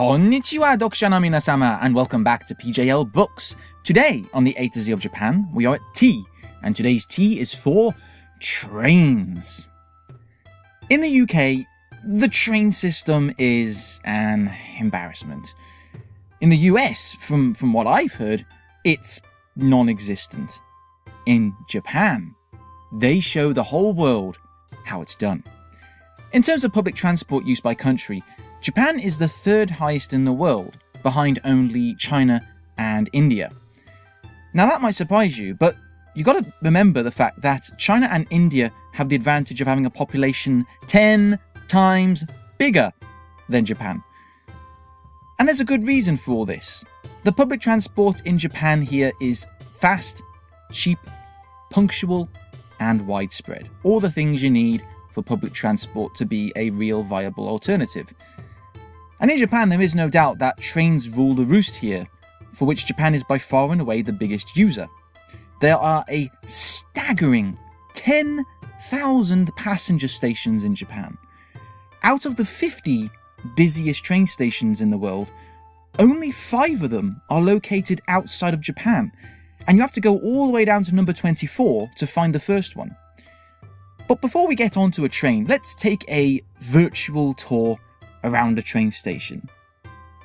Konnichiwa, Dokusha no minasama, and welcome back to PJL Books. Today, on the A to Z of Japan, we are at T, and today's T is for trains. In the UK, the train system is an embarrassment. In the US, from what I've heard, it's non-existent. In Japan, they show the whole world how it's done. In terms of public transport use by country, Japan is the third highest in the world, behind only China and India. Now that might surprise you, but you got to remember the fact that China and India have the advantage of having a population 10 times bigger than Japan. And there's a good reason for all this. The public transport in Japan here is fast, cheap, punctual, and widespread. All the things you need for public transport to be a real viable alternative. And in Japan, there is no doubt that trains rule the roost here, for which Japan is by far and away the biggest user. There are a staggering 10,000 passenger stations in Japan. Out of the 50 busiest train stations in the world, only 5 of them are located outside of Japan, and you have to go all the way down to number 24 to find the first one. But before we get onto a train, let's take a virtual tour around a train station.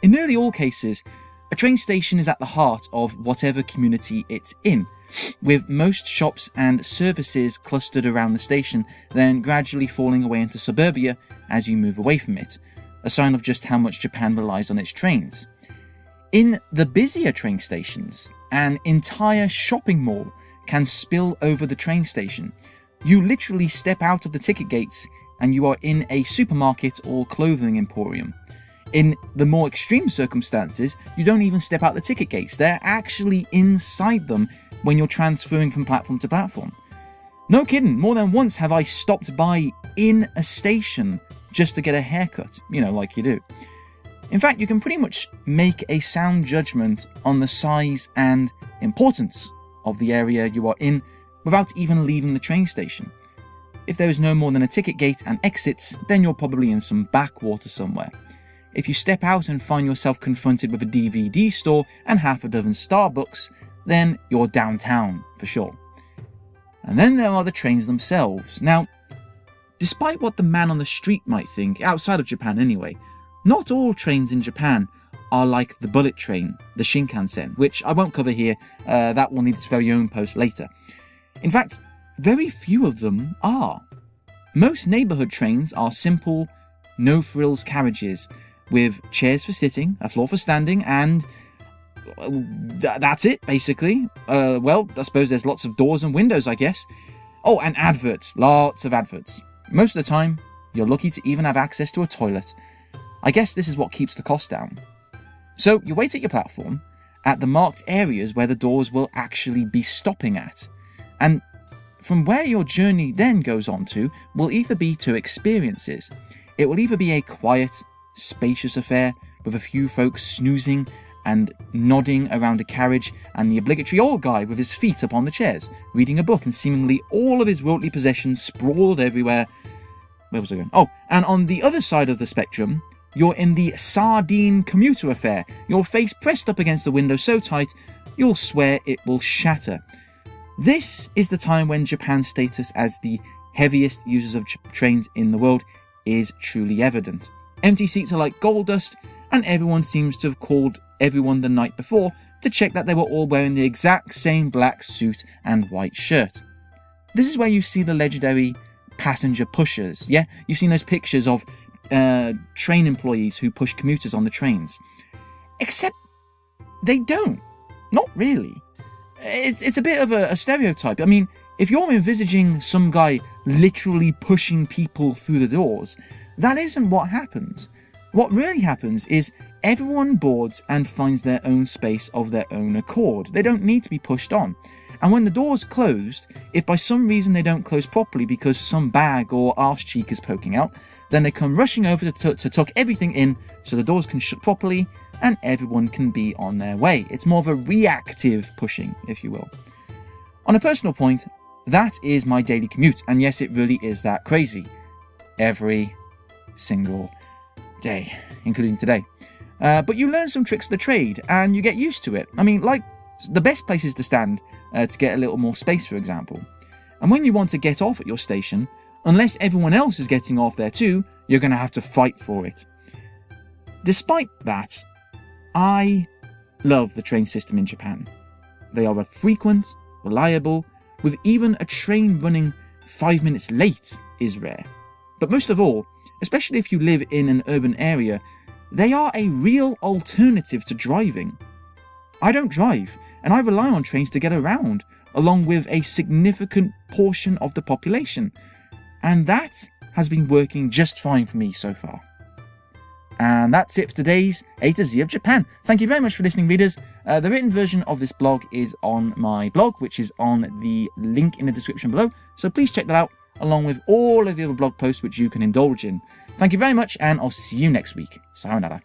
In nearly all cases, a train station is at the heart of whatever community it's in, with most shops and services clustered around the station, then gradually falling away into suburbia as you move away from it, a sign of just how much Japan relies on its trains. In the busier train stations, an entire shopping mall can spill over the train station. You literally step out of the ticket gates and you are in a supermarket or clothing emporium. In the more extreme circumstances, you don't even step out the ticket gates. They're actually inside them when you're transferring from platform to platform. No kidding, more than once have I stopped by in a station just to get a haircut, like you do. In fact, you can pretty much make a sound judgment on the size and importance of the area you are in without even leaving the train station. If there is no more than a ticket gate and exits, then you're probably in some backwater somewhere. If you step out and find yourself confronted with a DVD store and half a dozen Starbucks, then you're downtown for sure. And then there are the trains themselves. Now, despite what the man on the street might think, outside of Japan anyway, not all trains in Japan are like the bullet train, the Shinkansen, which I won't cover here, that will need its very own post later. In fact, very few of them are. Most neighbourhood trains are simple, no-frills carriages with chairs for sitting, a floor for standing, and that's it, basically. Well, I suppose there's lots of doors and windows, I guess. Oh, and adverts. Lots of adverts. Most of the time, you're lucky to even have access to a toilet. I guess this is what keeps the cost down. So, you wait at your platform, at the marked areas where the doors will actually be stopping at. And from where your journey then goes on to will either be 2 experiences. It will either be a quiet, spacious affair with a few folks snoozing and nodding around a carriage and the obligatory old guy with his feet upon the chairs, reading a book and seemingly all of his worldly possessions sprawled everywhere. Where was I going? Oh, and on the other side of the spectrum, you're in the sardine commuter affair, your face pressed up against the window so tight you'll swear it will shatter. This is the time when Japan's status as the heaviest users of trains in the world is truly evident. Empty seats are like gold dust, and everyone seems to have called everyone the night before to check that they were all wearing the exact same black suit and white shirt. This is where you see the legendary passenger pushers. Yeah, you've seen those pictures of train employees who push commuters on the trains. Except they don't. Not really. It's a bit of a stereotype. I mean, if you're envisaging some guy literally pushing people through the doors, that isn't what happens. What really happens is everyone boards and finds their own space of their own accord. They don't need to be pushed on. And when the door's closed, if by some reason they don't close properly because some bag or arse cheek is poking out, then they come rushing over to tuck everything in so the doors can shut properly and everyone can be on their way. It's more of a reactive pushing, if you will. On a personal point, that is my daily commute, and yes, it really is that crazy. Every single day, including today. But you learn some tricks of the trade, and you get used to it. I mean, like, the best places to stand to get a little more space, for example. And when you want to get off at your station, unless everyone else is getting off there too, you're going to have to fight for it. Despite that, I love the train system in Japan. They are frequent, reliable, with even a train running 5 minutes late is rare. But most of all, especially if you live in an urban area, they are a real alternative to driving. I don't drive, and I rely on trains to get around, along with a significant portion of the population. And that has been working just fine for me so far. And that's it for today's A to Z of Japan. Thank you very much for listening, readers. The written version of this blog is on my blog, which is on the link in the description below. So please check that out, along with all of the other blog posts which you can indulge in. Thank you very much, and I'll see you next week. Sayonara.